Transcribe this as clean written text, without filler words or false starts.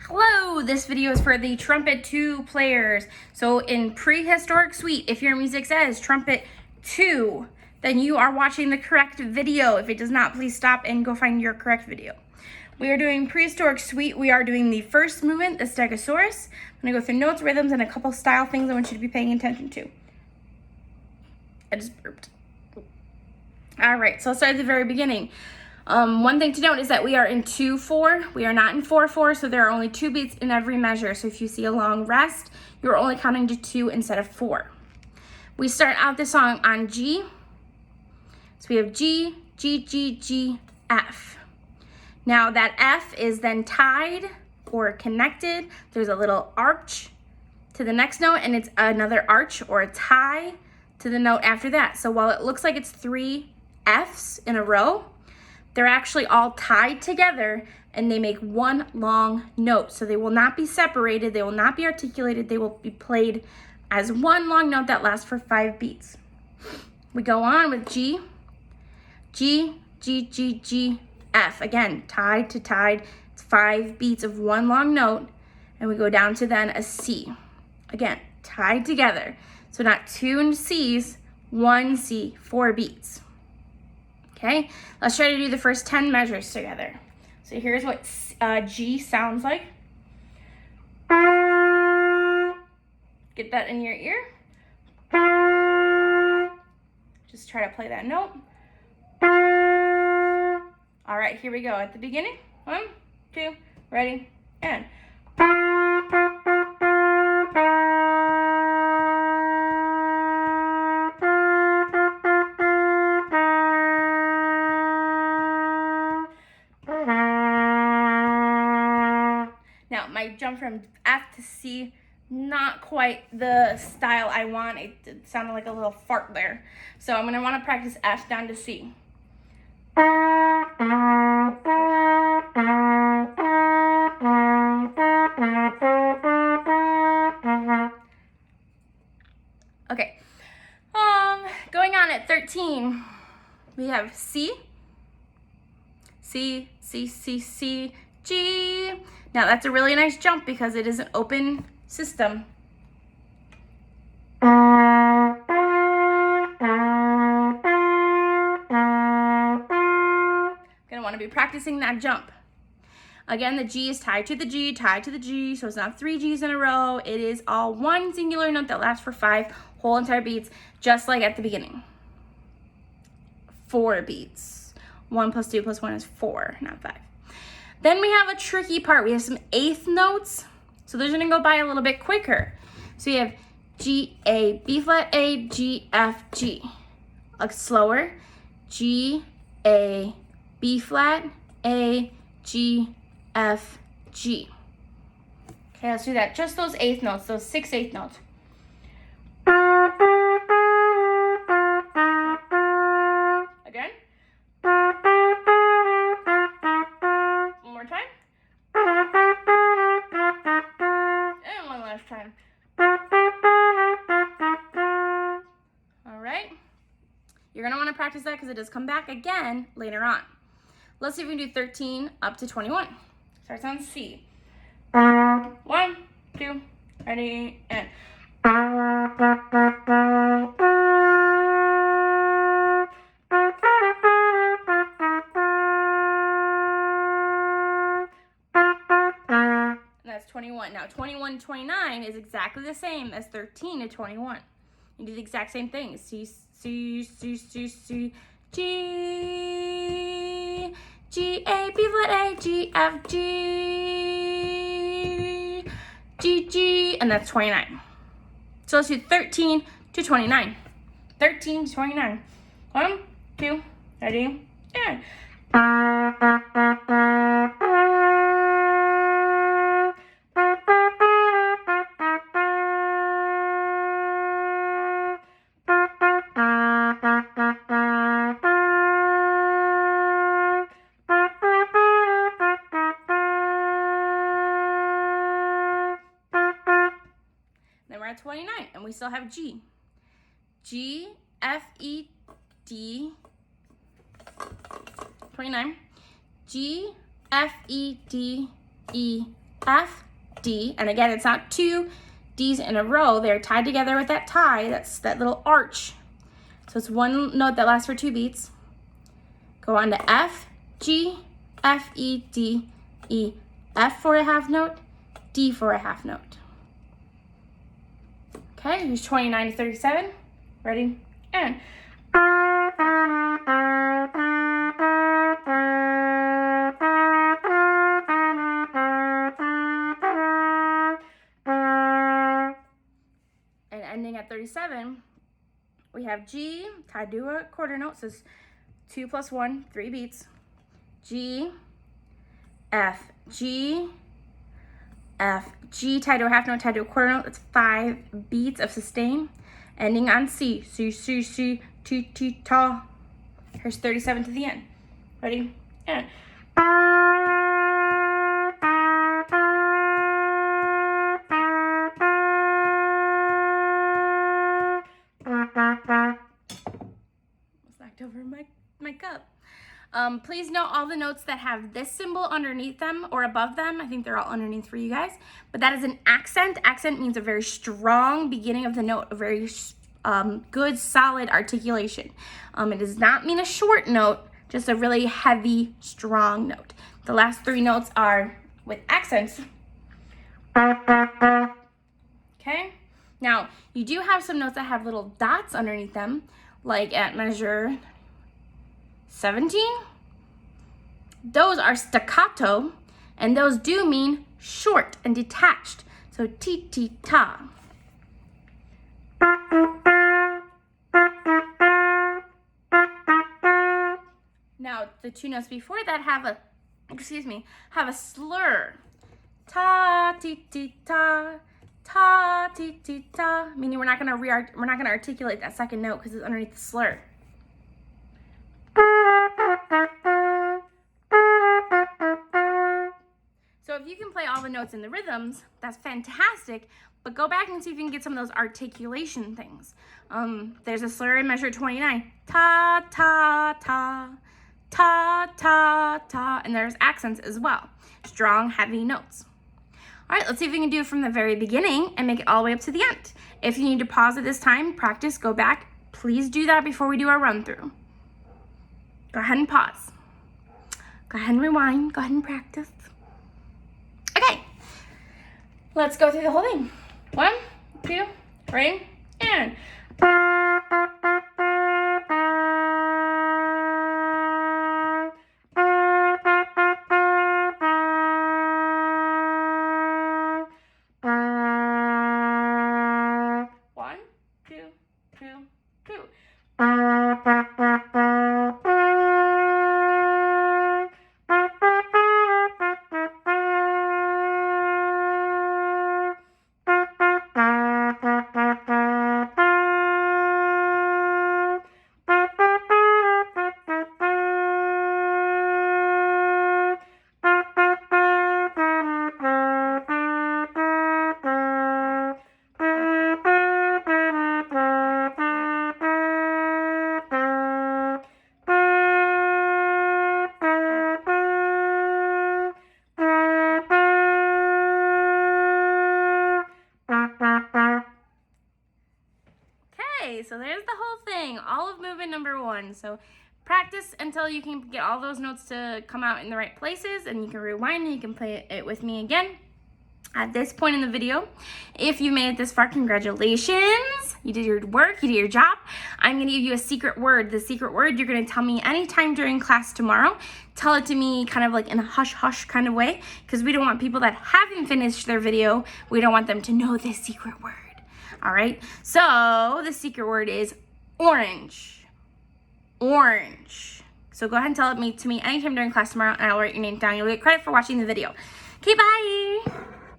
Hello, this video is for the Trumpet 2 players. So in Prehistoric Suite, if your music says Trumpet 2, then you are watching the correct video. If it does not, please stop and go find your correct video. We are doing Prehistoric Suite. We are doing the first movement, the Stegosaurus. I'm gonna go through notes, rhythms, and a couple style things I want you to be paying attention to. I just burped. All right, so let's start at the very beginning. One thing to note is that we are in 2/4. We are not in 4/4, so there are only 2 beats in every measure. So if you see a long rest, you're only counting to 2 instead of 4. We start out the song on G. So we have G, G, G, G, F. Now that F is then tied or connected. There's a little arch to the next note, and it's another arch or a tie to the note after that. So while it looks like it's 3 Fs in a row, they're actually all tied together and they make one long note. So they will not be separated, they will not be articulated, they will be played as one long note that lasts for 5 beats. We go on with G, G, G, G, G, F. Again, tied to tied, it's 5 beats of one long note, and we go down to then a C. Again, tied together. So not 2 Cs, 1 C, 4 beats. Okay, let's try to do the first 10 measures together. So here's what G sounds like. Get that in your ear. Just try to play that note. All right, here we go at the beginning. 1, 2, ready, and. Now, my jump from F to C, not quite the style I want. It sounded like a little fart there. So I'm gonna wanna practice F down to C. Okay, going on at 13, we have C, C, C, C, C, G. Now that's a really nice jump because it is an open system. Gonna want to be practicing that jump. Again, the G is tied to the G, tied to the G, so it's not 3 Gs in a row. It is all one singular note that lasts for 5 whole entire beats, just like at the beginning. 4 beats. 1 plus 2 plus 1 is 4, not 5. Then we have a tricky part. We have some 8th notes, so those are gonna go by a little bit quicker. So we have G, A, B flat, A, G, F, G. Slower. G, A, B flat, A, G, F, G. Okay, let's do that. Just those 8th notes, those 6 8th notes. Again. One more time. And one last time. All right. You're going to want to practice that because it does come back again later on. Let's see if we can do 13 up to 21. Starts on C. 1, 2, ready, and. That's 21. Now 21 to 29 is exactly the same as 13 to 21. You do the exact same thing. C, C, C, C, C, G, G, A, B flat, A, G, F, G, G, G, and that's 29. So let's do 13 to 29. 13 to 29. 1, 2, ready, and. Then we're at 29, and we still have G. G, F, E, D, 29. G, F, E, D, E, F, D, and again, it's not two Ds in a row. They're tied together with that tie, that's that little arch. So it's one note that lasts for 2 beats. Go on to F, G, F, E, D, E, F for a half note, D for a half note. Okay, here's 29 to 37. Ready? And. And ending at 37, we have G tied to a quarter note, so it's 2 plus 1, 3 beats. G, F, G, F, G tied to a half note, tied to a quarter note. That's 5 beats of sustain. Ending on C, C, C, C, T, T, Ta. Here's 37 to the end. Ready? And. Knocked over my cup. Please note all the notes that have this symbol underneath them or above them. I think they're all underneath for you guys. But that is an accent. Accent means a very strong beginning of the note, a very good, solid articulation. It does not mean a short note, just a really heavy, strong note. The last 3 notes are with accents. Okay? Now, you do have some notes that have little dots underneath them, like at measure 17. Those are staccato, and those do mean short and detached. So ti ti ta. Now the 2 notes before that have a slur. Ta ti ti ta, ta ti ti ta. Meaning we're not gonna articulate that second note because it's underneath the slur. So if you can play all the notes in the rhythms, that's fantastic, but go back and see if you can get some of those articulation things. There's a slur in measure 29. Ta, ta, ta, ta, ta, ta, and there's accents as well. Strong, heavy notes. All right, let's see if we can do it from the very beginning and make it all the way up to the end. If you need to pause at this time, practice, go back, please do that before we do our run through. Go ahead and pause. Go ahead and rewind. Go ahead and practice. Okay, let's go through the whole thing. 1, 2, 3, and. One, two, two, two. So there's the whole thing, all of movement number 1. So practice until you can get all those notes to come out in the right places, and you can rewind and you can play it with me again. At this point in the video, if you made it this far, congratulations. You did your work, you did your job. I'm gonna give you a secret word. The secret word you're gonna tell me anytime during class tomorrow. Tell it to me kind of like in a hush-hush kind of way, because we don't want people that haven't finished their video, we don't want them to know this secret word. All right, so the secret word is orange. Orange. So go ahead and tell it to me anytime during class tomorrow, and I'll write your name down. You'll get credit for watching the video. Okay, bye.